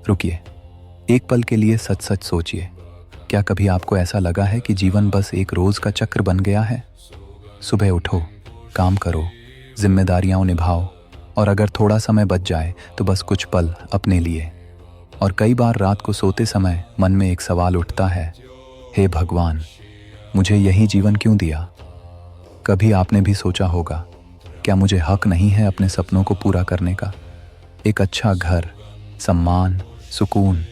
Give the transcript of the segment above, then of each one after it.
रुकिए, एक पल के लिए सच सच सोचिए, क्या कभी आपको ऐसा लगा है कि जीवन बस एक रोज का चक्र बन गया है? सुबह उठो, काम करो, जिम्मेदारियां निभाओ, और अगर थोड़ा समय बच जाए तो बस कुछ पल अपने लिए। और कई बार रात को सोते समय मन में एक सवाल उठता है, हे भगवान, मुझे यही जीवन क्यों दिया? कभी आपने भी सोचा होगा, क्या मुझे हक नहीं है अपने सपनों को पूरा करने का? एक अच्छा घर, सम्मान, सुकून।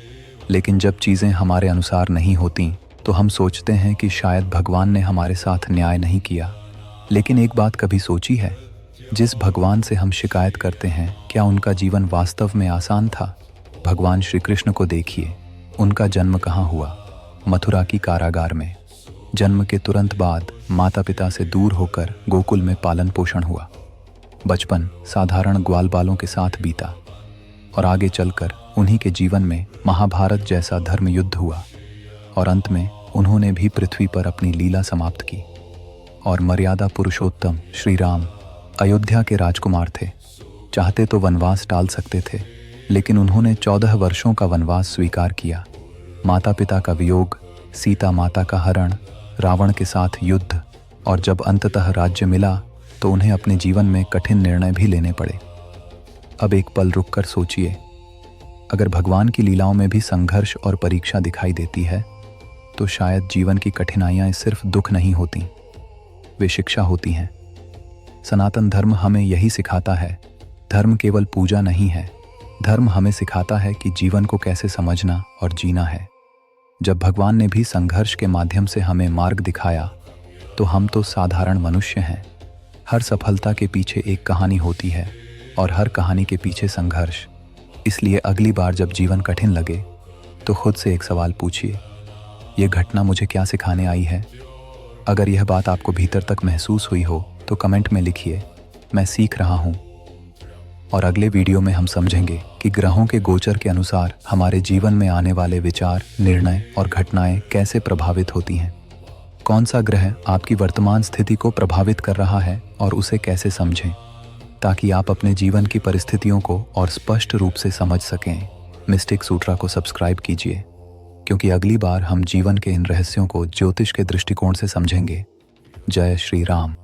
लेकिन जब चीज़ें हमारे अनुसार नहीं होती तो हम सोचते हैं कि शायद भगवान ने हमारे साथ न्याय नहीं किया। लेकिन एक बात कभी सोची है, जिस भगवान से हम शिकायत करते हैं, क्या उनका जीवन वास्तव में आसान था? भगवान श्री कृष्ण को देखिए, उनका जन्म कहाँ हुआ? मथुरा की कारागार में। जन्म के तुरंत बाद माता पिता से दूर होकर गोकुल में पालन पोषण हुआ। बचपन साधारण ग्वाल बालों के साथ बीता, और आगे चलकर उन्हीं के जीवन में महाभारत जैसा धर्म युद्ध हुआ, और अंत में उन्होंने भी पृथ्वी पर अपनी लीला समाप्त की। और मर्यादा पुरुषोत्तम श्री राम अयोध्या के राजकुमार थे। चाहते तो वनवास टाल सकते थे, लेकिन उन्होंने 14 वर्षों का वनवास स्वीकार किया। माता पिता का वियोग, सीता माता का हरण, रावण के साथ युद्ध, और जब अंततः राज्य मिला तो उन्हें अपने जीवन में कठिन निर्णय भी लेने पड़े। अब एक पल रुककर सोचिए, अगर भगवान की लीलाओं में भी संघर्ष और परीक्षा दिखाई देती है, तो शायद जीवन की कठिनाइयां सिर्फ दुख नहीं होती, वे शिक्षा होती हैं। सनातन धर्म हमें यही सिखाता है, धर्म केवल पूजा नहीं है, धर्म हमें सिखाता है कि जीवन को कैसे समझना और जीना है। जब भगवान ने भी संघर्ष के माध्यम से हमें मार्ग दिखाया, तो हम तो साधारण मनुष्य हैं। हर सफलता के पीछे एक कहानी होती है, और हर कहानी के पीछे संघर्ष। इसलिए अगली बार जब जीवन कठिन लगे, तो खुद से एक सवाल पूछिए, ये घटना मुझे क्या सिखाने आई है? अगर यह बात आपको भीतर तक महसूस हुई हो तो कमेंट में लिखिए, मैं सीख रहा हूँ। और अगले वीडियो में हम समझेंगे कि ग्रहों के गोचर के अनुसार हमारे जीवन में आने वाले विचार, निर्णय और घटनाएं कैसे प्रभावित होती हैं। कौन सा ग्रह आपकी वर्तमान स्थिति को प्रभावित कर रहा है और उसे कैसे समझें, ताकि आप अपने जीवन की परिस्थितियों को और स्पष्ट रूप से समझ सकें। मिस्टिक सूत्रा को सब्सक्राइब कीजिए, क्योंकि अगली बार हम जीवन के इन रहस्यों को ज्योतिष के दृष्टिकोण से समझेंगे। जय श्री राम।